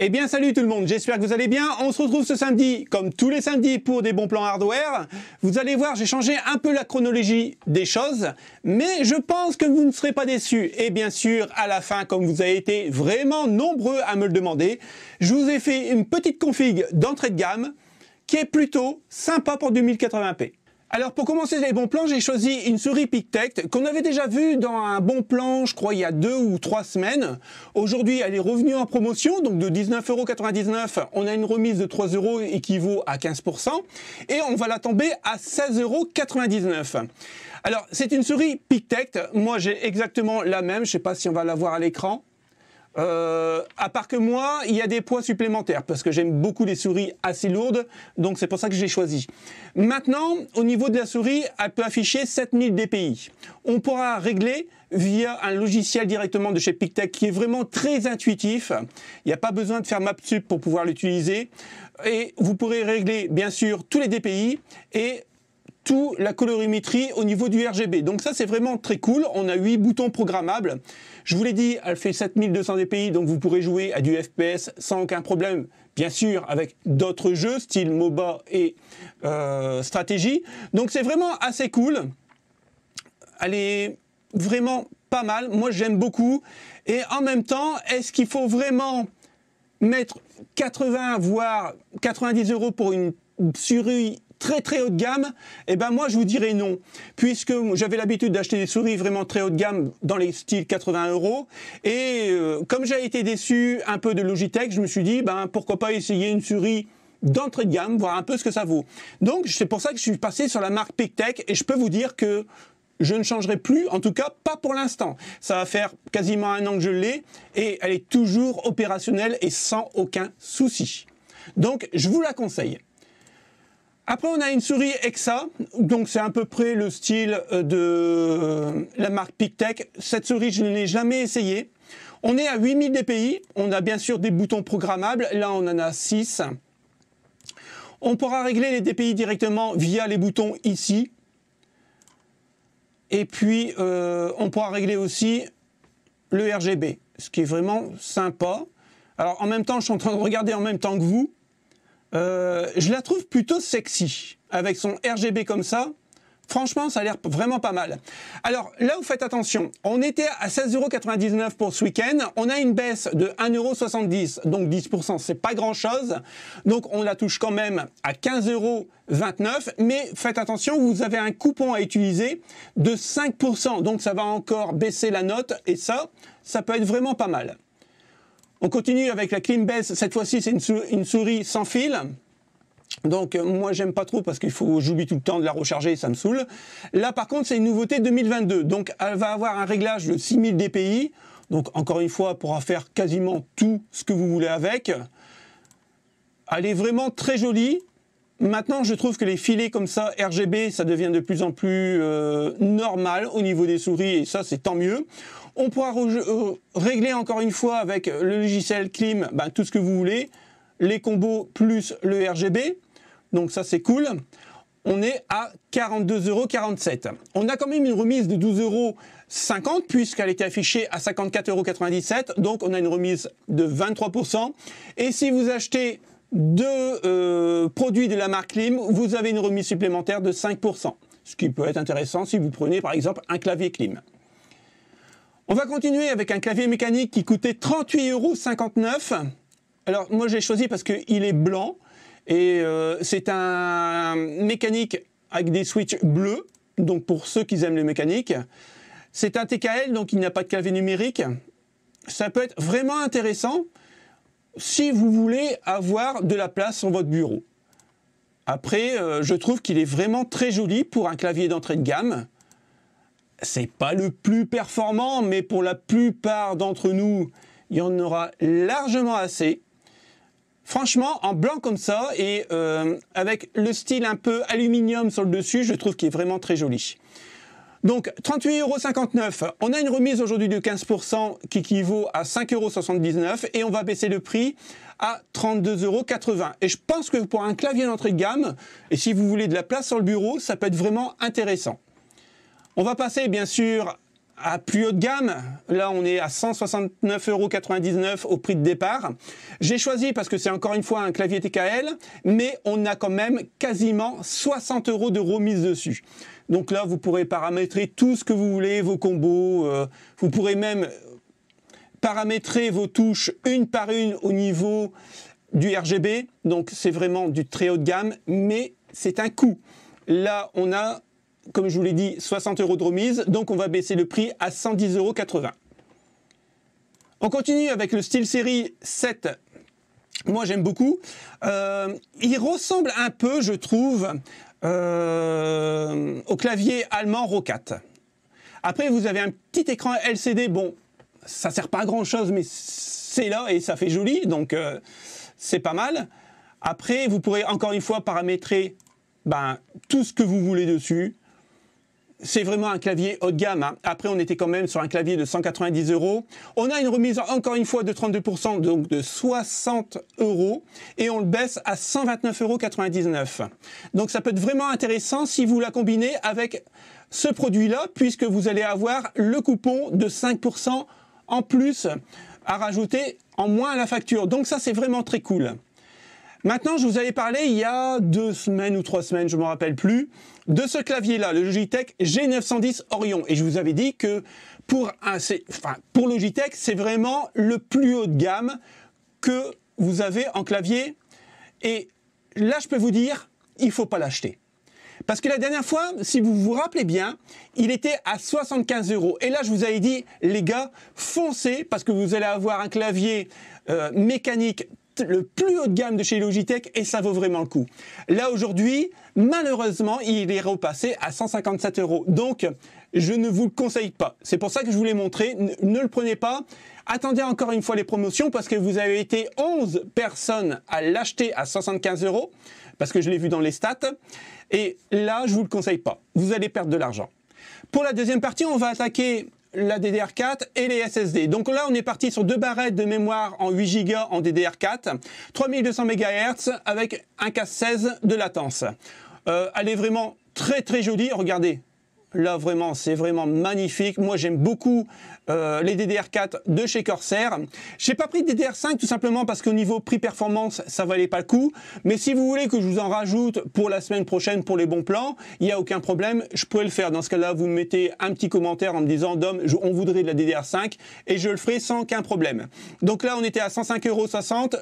Eh bien salut tout le monde, j'espère que vous allez bien. On se retrouve ce samedi, comme tous les samedis, pour des bons plans hardware. Vous allez voir, j'ai changé un peu la chronologie des choses, mais je pense que vous ne serez pas déçus. Et bien sûr, à la fin, comme vous avez été vraiment nombreux à me le demander, je vous ai fait une petite config d'entrée de gamme qui est plutôt sympa pour du 1080p. Alors pour commencer les bons plans, j'ai choisi une souris Pictet qu'on avait déjà vue dans un bon plan, je crois il y a 2 ou 3 semaines. Aujourd'hui elle est revenue en promotion, donc de 19,99 €, on a une remise de 3 € équivaut à 15%, et on va la tomber à 16,99 €. Alors c'est une souris Pictet, moi j'ai exactement la même, je ne sais pas si on va la voir à l'écran. À part que moi, il y a des poids supplémentaires parce que j'aime beaucoup les souris assez lourdes, donc c'est pour ça que j'ai choisi. Maintenant, au niveau de la souris, elle peut afficher 7000 dpi. On pourra régler via un logiciel directement de chez Pictet qui est vraiment très intuitif. Il n'y a pas besoin de faire MapSup pour pouvoir l'utiliser. Et vous pourrez régler, bien sûr, tous les dpi et la colorimétrie au niveau du RGB. Donc ça c'est vraiment très cool, on a 8 boutons programmables. Je vous l'ai dit, elle fait 7200 dpi, donc vous pourrez jouer à du FPS sans aucun problème, bien sûr avec d'autres jeux, style MOBA et stratégie. Donc c'est vraiment assez cool. Elle est vraiment pas mal, moi j'aime beaucoup. Et en même temps, est-ce qu'il faut vraiment mettre 80 voire 90 € pour une souris très haut de gamme? Eh ben moi je vous dirais non, puisque j'avais l'habitude d'acheter des souris vraiment très haut de gamme dans les styles 80 € et comme j'ai été déçu un peu de Logitech, je me suis dit ben pourquoi pas essayer une souris d'entrée de gamme, voir un peu ce que ça vaut. Donc c'est pour ça que je suis passé sur la marque Pictet et je peux vous dire que je ne changerai plus, en tout cas pas pour l'instant. Ça va faire quasiment 1 an que je l'ai et elle est toujours opérationnelle et sans aucun souci. Donc je vous la conseille. Après, on a une souris Exa, donc c'est à peu près le style de la marque Pictet. Cette souris, je ne l'ai jamais essayée. On est à 8000 dpi, on a bien sûr des boutons programmables, là on en a 6. On pourra régler les dpi directement via les boutons ici. Et puis, on pourra régler aussi le RGB, ce qui est vraiment sympa. Alors en même temps, je suis en train de regarder en même temps que vous. Je la trouve plutôt sexy, avec son RGB comme ça. Franchement, ça a l'air vraiment pas mal. Alors là, vous faites attention, on était à 16,99 € pour ce week-end, on a une baisse de 1,70 €, donc 10%, c'est pas grand-chose. Donc on la touche quand même à 15,29 €, mais faites attention, vous avez un coupon à utiliser de 5%, donc ça va encore baisser la note, et ça peut être vraiment pas mal. On continue avec la Cleanbase, cette fois-ci c'est une souris sans fil. Donc moi j'aime pas trop parce qu'il faut, j'oublie tout le temps de la recharger et ça me saoule. Là par contre c'est une nouveauté 2022, donc elle va avoir un réglage de 6000 dpi. Donc encore une fois, elle pourra faire quasiment tout ce que vous voulez avec. Elle est vraiment très jolie. Maintenant je trouve que les filets comme ça, RGB, ça devient de plus en plus normal au niveau des souris et ça c'est tant mieux. On pourra régler encore une fois avec le logiciel Clim tout ce que vous voulez, les combos plus le RGB, donc ça c'est cool. On est à 42,47 €. On a quand même une remise de 12,50 € puisqu'elle était affichée à 54,97 €, donc on a une remise de 23%. Et si vous achetez 2 produits de la marque Clim, vous avez une remise supplémentaire de 5%, ce qui peut être intéressant si vous prenez par exemple un clavier Clim. On va continuer avec un clavier mécanique qui coûtait 38,59 €. Alors moi j'ai choisi parce qu'il est blanc et c'est un mécanique avec des switches bleus, donc pour ceux qui aiment les mécaniques. C'est un TKL, donc il n'y a pas de clavier numérique. Ça peut être vraiment intéressant si vous voulez avoir de la place sur votre bureau. Après, je trouve qu'il est vraiment très joli pour un clavier d'entrée de gamme. C'est pas le plus performant, mais pour la plupart d'entre nous, il y en aura largement assez. Franchement, en blanc comme ça, et avec le style un peu aluminium sur le dessus, je trouve qu'il est vraiment très joli. Donc 38,59 €, on a une remise aujourd'hui de 15% qui équivaut à 5,79 € et on va baisser le prix à 32,80 €. Et je pense que pour un clavier d'entrée de gamme, et si vous voulez de la place sur le bureau, ça peut être vraiment intéressant. On va passer bien sûr à plus haut de gamme. Là, on est à 169,99 € au prix de départ. J'ai choisi parce que c'est encore une fois un clavier TKL, mais on a quand même quasiment 60 € de remise dessus. Donc là, vous pourrez paramétrer tout ce que vous voulez, vos combos. Vous pourrez même paramétrer vos touches une par une au niveau du RGB. Donc c'est vraiment du très haut de gamme, mais c'est un coût. Là, on a, comme je vous l'ai dit, 60 € de remise, donc on va baisser le prix à 110,80 €. On continue avec le SteelSeries 7. Moi, j'aime beaucoup. Il ressemble un peu, je trouve, au clavier allemand Roccat. Après, vous avez un petit écran LCD. Bon, ça sert pas à grand-chose, mais c'est là et ça fait joli, donc c'est pas mal. Après, vous pourrez encore une fois paramétrer tout ce que vous voulez dessus. C'est vraiment un clavier haut de gamme, hein. Après, on était quand même sur un clavier de 190 €. On a une remise encore une fois de 32%, donc de 60 €. Et on le baisse à 129,99 €. Donc ça peut être vraiment intéressant si vous la combinez avec ce produit-là, puisque vous allez avoir le coupon de 5% en plus à rajouter en moins à la facture. Donc ça, c'est vraiment très cool. Maintenant, je vous avais parlé il y a 2 semaines ou 3 semaines, je ne me rappelle plus, de ce clavier-là, le Logitech G910 Orion. Et je vous avais dit que pour Logitech, c'est vraiment le plus haut de gamme que vous avez en clavier. Et là, je peux vous dire, il ne faut pas l'acheter. Parce que la dernière fois, si vous vous rappelez bien, il était à 75 €. Et là, je vous avais dit, les gars, foncez, parce que vous allez avoir un clavier mécanique le plus haut de gamme de chez Logitech et ça vaut vraiment le coup. Là aujourd'hui, malheureusement, il est repassé à 157 €. Donc, je ne vous le conseille pas. C'est pour ça que je vous l'ai montré. Ne le prenez pas. Attendez encore une fois les promotions parce que vous avez été 11 personnes à l'acheter à 75 € parce que je l'ai vu dans les stats. Et là, je vous le conseille pas. Vous allez perdre de l'argent. Pour la deuxième partie, on va attaquer la DDR4 et les SSD. Donc là, on est parti sur 2 barrettes de mémoire en 8 Go en DDR4, 3200 MHz avec un casse 16 de latence. Elle est vraiment très très jolie, regardez. Là, vraiment, c'est vraiment magnifique. Moi, j'aime beaucoup les DDR4 de chez Corsair. J'ai pas pris de DDR5 tout simplement parce qu'au niveau prix-performance, ça valait pas le coup. Mais si vous voulez que je vous en rajoute pour la semaine prochaine pour les bons plans, il n'y a aucun problème, je pourrais le faire. Dans ce cas-là, vous me mettez un petit commentaire en me disant « Dom, on voudrait de la DDR5 » et je le ferai sans aucun problème. Donc là, on était à 105,60 €.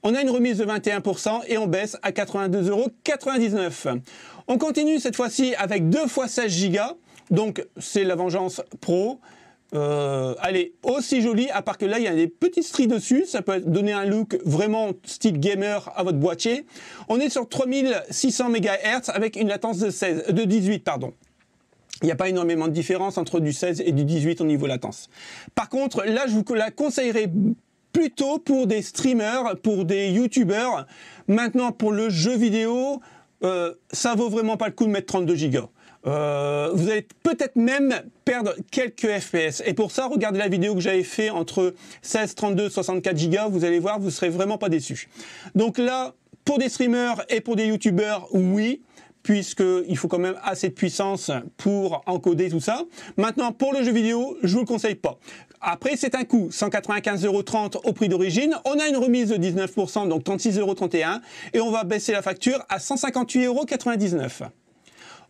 On a une remise de 21% et on baisse à 82,99 €. On continue cette fois-ci avec 2 x 16 Go. Donc c'est la Vengeance Pro. Elle est aussi jolie, à part que là il y a des petits stries dessus. Ça peut donner un look vraiment style gamer à votre boîtier. On est sur 3600 MHz avec une latence de 18, pardon. Il n'y a pas énormément de différence entre du 16 et du 18 au niveau latence. Par contre, là je vous la conseillerais plutôt pour des streamers, pour des youtubeurs. Maintenant pour le jeu vidéo, ça vaut vraiment pas le coup de mettre 32 Go. Vous allez peut-être même perdre quelques FPS. Et pour ça, regardez la vidéo que j'avais fait entre 16, 32, 64 Go. Vous allez voir, vous serez vraiment pas déçus. Donc là, pour des streamers et pour des youtubeurs, oui, puisqu'il faut quand même assez de puissance pour encoder tout ça. Maintenant, pour le jeu vidéo, je vous le conseille pas. Après, c'est un coût, 195,30 € au prix d'origine. On a une remise de 19%, donc 36,31 €. Et on va baisser la facture à 158,99 €.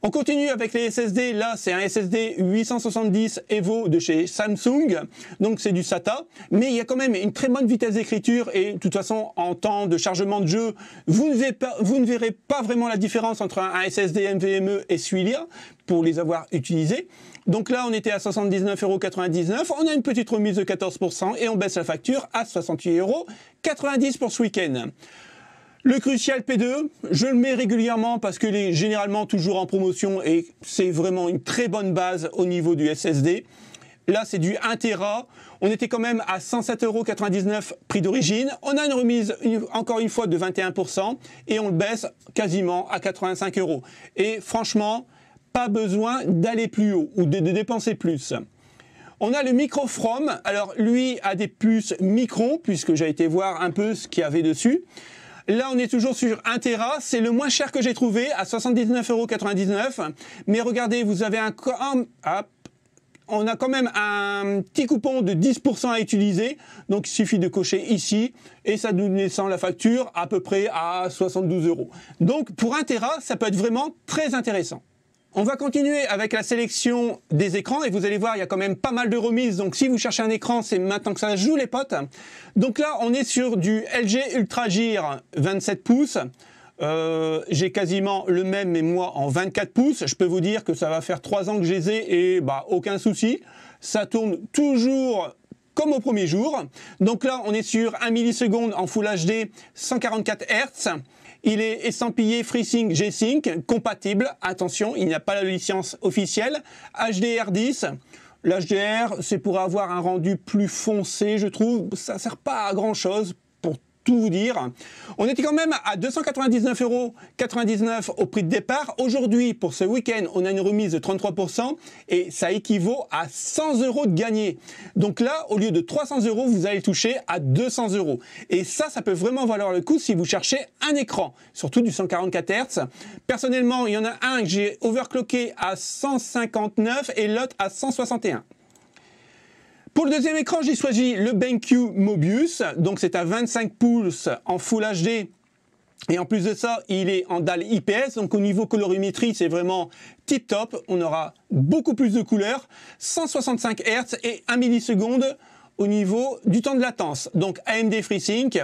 On continue avec les SSD. Là, c'est un SSD 870 Evo de chez Samsung. Donc, c'est du SATA. Mais il y a quand même une très bonne vitesse d'écriture. Et de toute façon, en temps de chargement de jeu, vous ne verrez pas vraiment la différence entre un SSD NVMe et celui-là pour les avoir utilisés. Donc là, on était à 79,99 €. On a une petite remise de 14% et on baisse la facture à 68,90 € pour ce week-end. Le Crucial P2, je le mets régulièrement parce qu'il est généralement toujours en promotion et c'est vraiment une très bonne base au niveau du SSD. Là, c'est du 1 Tera. On était quand même à 107,99 € prix d'origine. On a une remise, encore une fois, de 21% et on le baisse quasiment à 85 €. Et franchement, pas besoin d'aller plus haut ou de dépenser plus. On a le Microfrom. Alors, lui a des puces Micron, puisque j'ai été voir un peu ce qu'il y avait dessus. Là, on est toujours sur 1 Tera. C'est le moins cher que j'ai trouvé, à 79,99 €. Mais regardez, vous avez on a quand même un petit coupon de 10% à utiliser. Donc, il suffit de cocher ici et ça nous descend la facture à peu près à 72 €. Donc, pour 1 Tera, ça peut être vraiment très intéressant. On va continuer avec la sélection des écrans et vous allez voir, il y a quand même pas mal de remises. Donc, si vous cherchez un écran, c'est maintenant que ça joue, les potes. Donc là, on est sur du LG Ultragear 27 pouces. J'ai quasiment le même, mais moi en 24 pouces. Je peux vous dire que ça va faire 3 ans que je les ai et bah, aucun souci. Ça tourne toujours comme au premier jour. Donc là, on est sur 1 milliseconde en Full HD, 144 Hz. Il est estampillé FreeSync G-Sync, compatible. Attention, il n'y a pas la licence officielle. HDR10. L'HDR, c'est pour avoir un rendu plus foncé, je trouve. Ça ne sert pas à grand-chose, pour tout vous dire. On était quand même à 299,99 € au prix de départ. Aujourd'hui, pour ce week-end, on a une remise de 33% et ça équivaut à 100 € de gagné. Donc là, au lieu de 300 €, vous allez toucher à 200 €. Et ça peut vraiment valoir le coup si vous cherchez un écran, surtout du 144 Hz. Personnellement, il y en a un que j'ai overclocké à 159 et l'autre à 161. Pour le deuxième écran, j'ai choisi le BenQ Mobius. Donc c'est un 25 pouces en Full HD. Et en plus de ça, il est en dalle IPS. Donc au niveau colorimétrie, c'est vraiment tip top. On aura beaucoup plus de couleurs. 165 Hz et 1 milliseconde au niveau du temps de latence. Donc AMD FreeSync.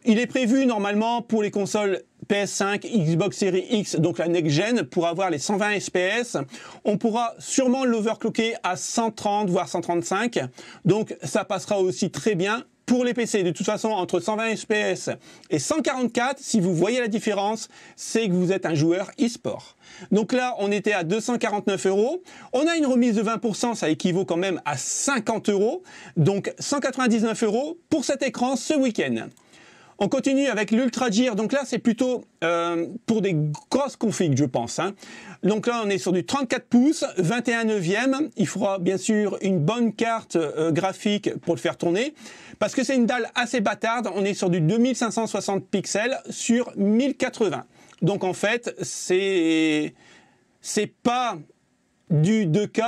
Il est prévu normalement pour les consoles PS5, Xbox Series X, donc la Next Gen, pour avoir les 120 FPS. On pourra sûrement l'overclocker à 130 voire 135. Donc ça passera aussi très bien pour les PC. De toute façon, entre 120 FPS et 144, si vous voyez la différence, c'est que vous êtes un joueur e-sport. Donc là, on était à 249 €. On a une remise de 20%, ça équivaut quand même à 50 €. Donc 199 € pour cet écran ce week-end. On continue avec l'Ultragear. Donc là, c'est plutôt pour des grosses configs, je pense. Donc là, on est sur du 34 pouces, 21/9. Il faudra bien sûr une bonne carte graphique pour le faire tourner. Parce que c'est une dalle assez bâtarde. On est sur du 2560 pixels sur 1080. Donc en fait, c'est pas du 2K,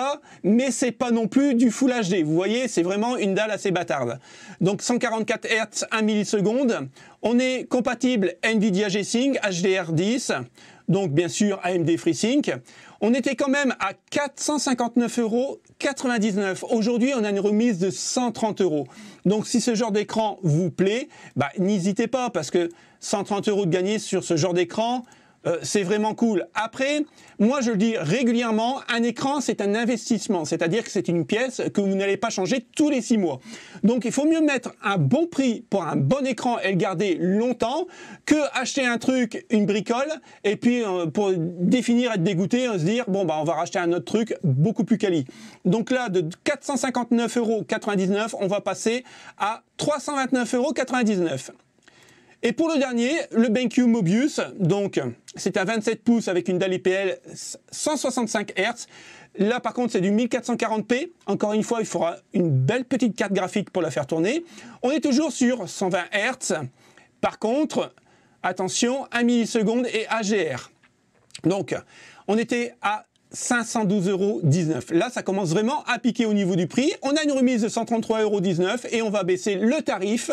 mais c'est pas non plus du Full HD. Vous voyez, c'est vraiment une dalle assez bâtarde. Donc 144 Hz, 1 milliseconde. On est compatible Nvidia G-Sync, HDR10, donc bien sûr AMD FreeSync. On était quand même à 459,99 €. Aujourd'hui, on a une remise de 130 €. Donc si ce genre d'écran vous plaît, n'hésitez pas, parce que 130 € de gagner sur ce genre d'écran, c'est vraiment cool. Après, moi je le dis régulièrement, un écran c'est un investissement, c'est-à-dire que c'est une pièce que vous n'allez pas changer tous les 6 mois. Donc il faut mieux mettre un bon prix pour un bon écran et le garder longtemps que acheter un truc, une bricole, et puis pour définir être dégoûté, se dire bon on va racheter un autre truc beaucoup plus quali. Donc là de 459,99 €, on va passer à 329,99 €. Et pour le dernier, le BenQ Mobius, donc c'est un 27 pouces avec une dalle IPL 165 Hz. Là par contre c'est du 1440p. Encore une fois, il faudra une belle petite carte graphique pour la faire tourner. On est toujours sur 120 Hz. Par contre, attention, 1 milliseconde et HDR. Donc on était à 512,19 €. Là, ça commence vraiment à piquer au niveau du prix. On a une remise de 133,19 € et on va baisser le tarif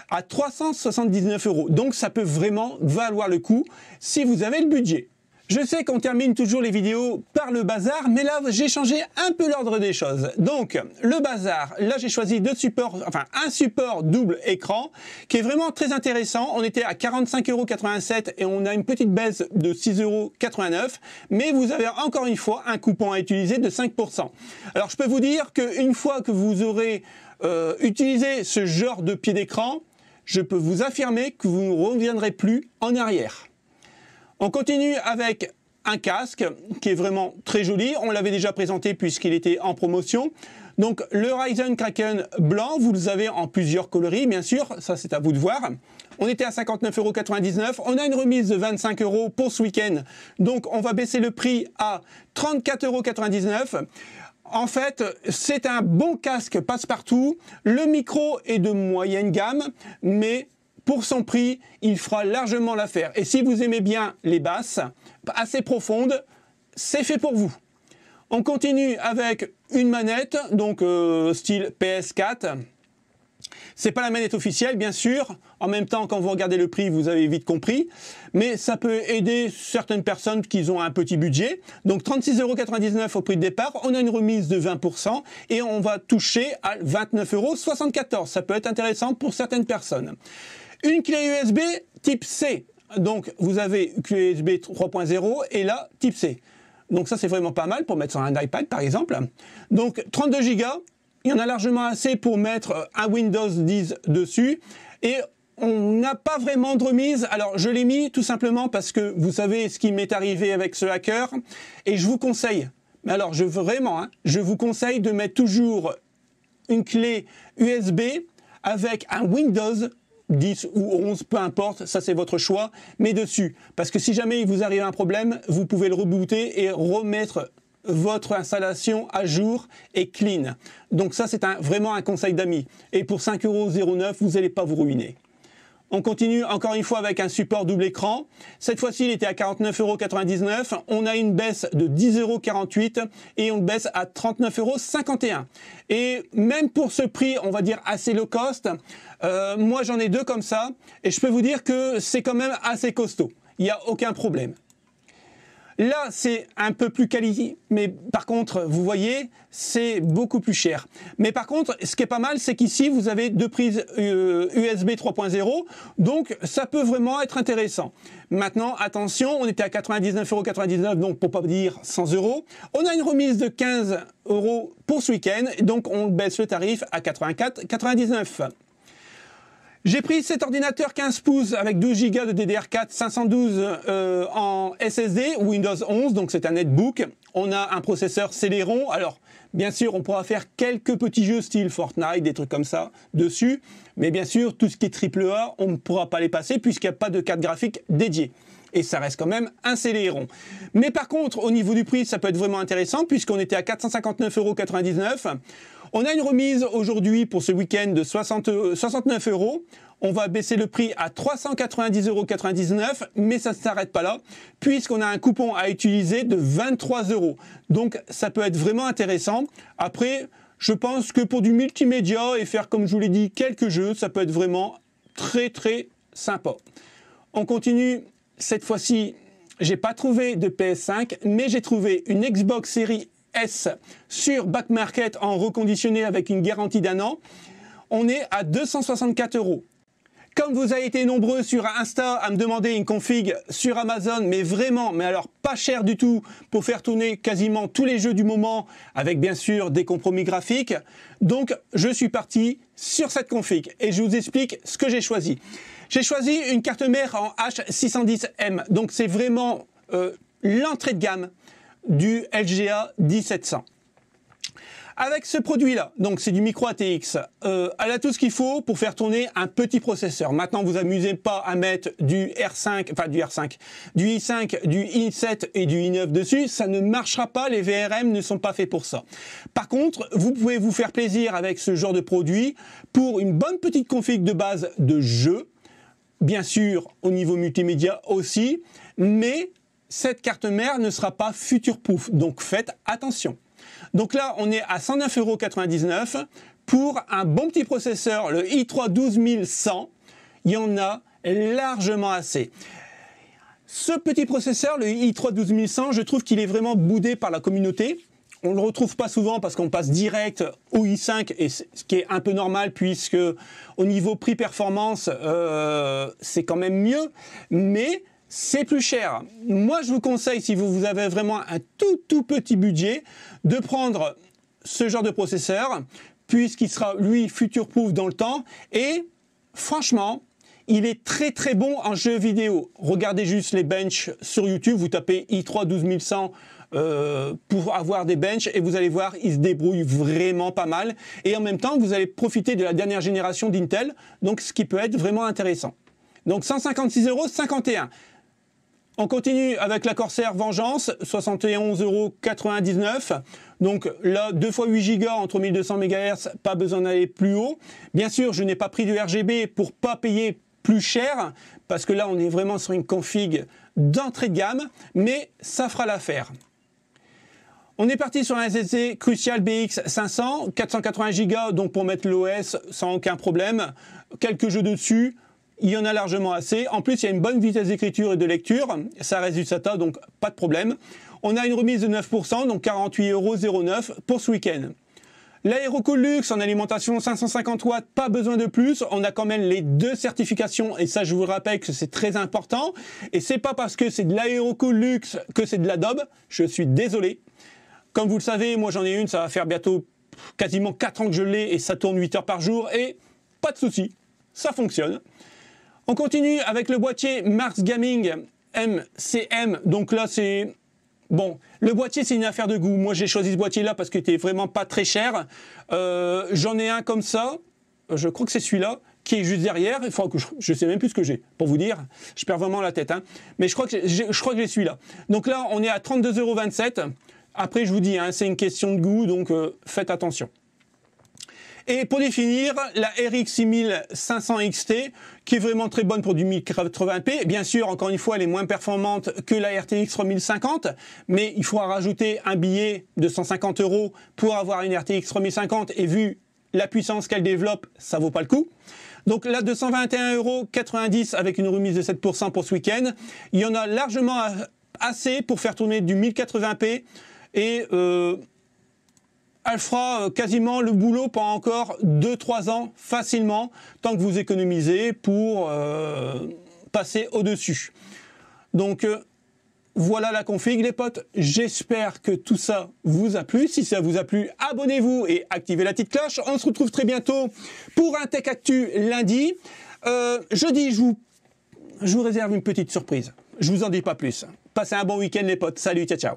à 379 €. Donc, ça peut vraiment valoir le coup si vous avez le budget. Je sais qu'on termine toujours les vidéos par le bazar, mais là, j'ai changé un peu l'ordre des choses. Donc, le bazar, là, j'ai choisi un support double écran qui est vraiment très intéressant. On était à 45,87 € et on a une petite baisse de 6,89 €. Mais vous avez encore une fois un coupon à utiliser de 5%. Alors, je peux vous dire qu'une fois que vous aurez utilisé ce genre de pied d'écran, je peux vous affirmer que vous ne reviendrez plus en arrière. On continue avec un casque qui est vraiment très joli. On l'avait déjà présenté puisqu'il était en promotion. Donc le Ryzen Kraken blanc, vous le avez en plusieurs coloris, bien sûr. Ça, c'est à vous de voir. On était à 59,99 €. On a une remise de 25 € pour ce week-end. Donc on va baisser le prix à 34,99 €. En fait, c'est un bon casque passe-partout. Le micro est de moyenne gamme, mais pour son prix, il fera largement l'affaire. Et si vous aimez bien les basses, assez profondes, c'est fait pour vous. On continue avec une manette, donc style PS4. C'est pas la manette officielle, bien sûr. En même temps, quand vous regardez le prix, vous avez vite compris. Mais ça peut aider certaines personnes qui ont un petit budget. Donc 36,99 € au prix de départ. On a une remise de 20% et on va toucher à 29,74 €. Ça peut être intéressant pour certaines personnes. Une clé USB type C. Donc vous avez clé USB 3.0 et là, type C. Donc ça, c'est vraiment pas mal pour mettre sur un iPad, par exemple. Donc 32 Go. Il y en a largement assez pour mettre un Windows 10 dessus. Et on n'a pas vraiment de remise. Alors, je l'ai mis tout simplement parce que vous savez ce qui m'est arrivé avec ce hacker. Et je vous conseille, mais alors je vous conseille de mettre toujours une clé USB avec un Windows 10 ou 11, peu importe, ça c'est votre choix, mais dessus. Parce que si jamais il vous arrive un problème, vous pouvez le rebooter et remettre votre installation à jour et clean. Donc ça, c'est vraiment un conseil d'amis. Et pour 5,09 €, vous n'allez pas vous ruiner. On continue encore une fois avec un support double écran. Cette fois-ci, il était à 49,99 €. On a une baisse de 10,48 € et on baisse à 39,51 €. Et même pour ce prix, on va dire assez low cost, moi j'en ai deux comme ça. Et je peux vous dire que c'est quand même assez costaud. Il n'y a aucun problème. Là, c'est un peu plus quali, mais par contre, vous voyez, c'est beaucoup plus cher. Mais par contre, ce qui est pas mal, c'est qu'ici, vous avez deux prises USB 3.0, donc ça peut vraiment être intéressant. Maintenant, attention, on était à 99,99 €, donc pour pas dire 100 €. On a une remise de 15 € pour ce week-end, donc on baisse le tarif à 84,99 €. J'ai pris cet ordinateur 15 pouces avec 12 Go de DDR4, 512 en SSD, Windows 11, donc c'est un netbook. On a un processeur Celeron. Alors, bien sûr, on pourra faire quelques petits jeux style Fortnite, des trucs comme ça dessus. Mais bien sûr, tout ce qui est AAA, on ne pourra pas les passer puisqu'il n'y a pas de carte graphique dédiée. Et ça reste quand même un Celeron. Mais par contre, au niveau du prix, ça peut être vraiment intéressant puisqu'on était à 459,99 €. On a une remise aujourd'hui pour ce week-end de 69 €. On va baisser le prix à 390,99 €, mais ça ne s'arrête pas là, puisqu'on a un coupon à utiliser de 23 €. Donc ça peut être vraiment intéressant. Après, je pense que pour du multimédia et faire, comme je vous l'ai dit, quelques jeux, ça peut être vraiment très très sympa. On continue. Cette fois-ci, j'ai pas trouvé de PS5, mais j'ai trouvé une Xbox Series S sur Back Market en reconditionné avec une garantie d'1 an. On est à 264 €. Comme vous avez été nombreux sur Insta à me demander une config sur Amazon, mais vraiment, mais alors pas cher du tout, pour faire tourner quasiment tous les jeux du moment, avec bien sûr des compromis graphiques. Donc je suis parti sur cette config et je vous explique ce que j'ai choisi. J'ai choisi une carte mère en H610M, donc c'est vraiment l'entrée de gamme du LGA 1700. Avec ce produit-là, donc c'est du micro ATX, elle a tout ce qu'il faut pour faire tourner un petit processeur. Maintenant, vous amusez pas à mettre du R5, enfin du R5, du i5, du i7 et du i9 dessus, ça ne marchera pas, les VRM ne sont pas faits pour ça. Par contre, vous pouvez vous faire plaisir avec ce genre de produit pour une bonne petite config de base de jeu, bien sûr au niveau multimédia aussi, mais cette carte mère ne sera pas future-proof, donc faites attention. Donc là, on est à 109,99 € pour un bon petit processeur, le i3 12100. Il y en a largement assez. Ce petit processeur, le i3 12100, je trouve qu'il est vraiment boudé par la communauté. On ne le retrouve pas souvent parce qu'on passe direct au i5, et ce qui est un peu normal puisque au niveau prix-performance, c'est quand même mieux, mais c'est plus cher. Moi, je vous conseille, si vous avez vraiment un tout petit budget, de prendre ce genre de processeur, puisqu'il sera, lui, future-proof dans le temps. Et franchement, il est très très bon en jeu vidéo. Regardez juste les benches sur YouTube, vous tapez i3 12100 pour avoir des benches et vous allez voir, il se débrouille vraiment pas mal. Et en même temps, vous allez profiter de la dernière génération d'Intel, donc ce qui peut être vraiment intéressant. Donc 156,51 €. On continue avec la Corsair Vengeance, 71,99 €. Donc là, 2 x 8 Go entre 1200 MHz, pas besoin d'aller plus haut. Bien sûr, je n'ai pas pris du RGB pour pas payer plus cher, parce que là, on est vraiment sur une config d'entrée de gamme, mais ça fera l'affaire. On est parti sur un SSD Crucial BX 500, 480 Go, donc pour mettre l'OS sans aucun problème. Quelques jeux dessus, il y en a largement assez. En plus, il y a une bonne vitesse d'écriture et de lecture. Ça reste du SATA, donc pas de problème. On a une remise de 9%, donc 48,09 € pour ce week-end. L'Aerocool Luxe en alimentation 550 watts, pas besoin de plus. On a quand même les 2 certifications et ça, je vous rappelle que c'est très important. Et c'est pas parce que c'est de l'Aerocool Luxe que c'est de l'Adobe. Je suis désolé. Comme vous le savez, moi j'en ai une, ça va faire bientôt quasiment 4 ans que je l'ai et ça tourne 8 heures par jour et pas de souci, ça fonctionne. On continue avec le boîtier Mars Gaming MCM. Donc là c'est... Bon, le boîtier c'est une affaire de goût. Moi j'ai choisi ce boîtier là parce qu'il était vraiment pas très cher. J'en ai un comme ça, je crois que c'est celui-là, qui est juste derrière. Il faut que je sais même plus ce que j'ai, pour vous dire. Je perds vraiment la tête. Hein. Mais je crois que j'ai celui-là. Donc là on est à 32,27 €. Après, je vous dis, hein, c'est une question de goût, donc faites attention. Et pour définir, la RX 6500 XT, qui est vraiment très bonne pour du 1080p. Bien sûr, encore une fois, elle est moins performante que la RTX 3050, mais il faudra rajouter un billet de 150 € pour avoir une RTX 3050, et vu la puissance qu'elle développe, ça vaut pas le coup. Donc là, 221,90 € avec une remise de 7% pour ce week-end. Il y en a largement assez pour faire tourner du 1080p. Et elle fera quasiment le boulot pendant encore 2-3 ans facilement, tant que vous économisez pour passer au-dessus. Donc voilà la config les potes, j'espère que tout ça vous a plu. Si ça vous a plu, abonnez-vous et activez la petite cloche. On se retrouve très bientôt pour un Tech Actu lundi. Jeudi, je vous réserve une petite surprise. Je vous en dis pas plus. Passez un bon week-end les potes. Salut, ciao ciao.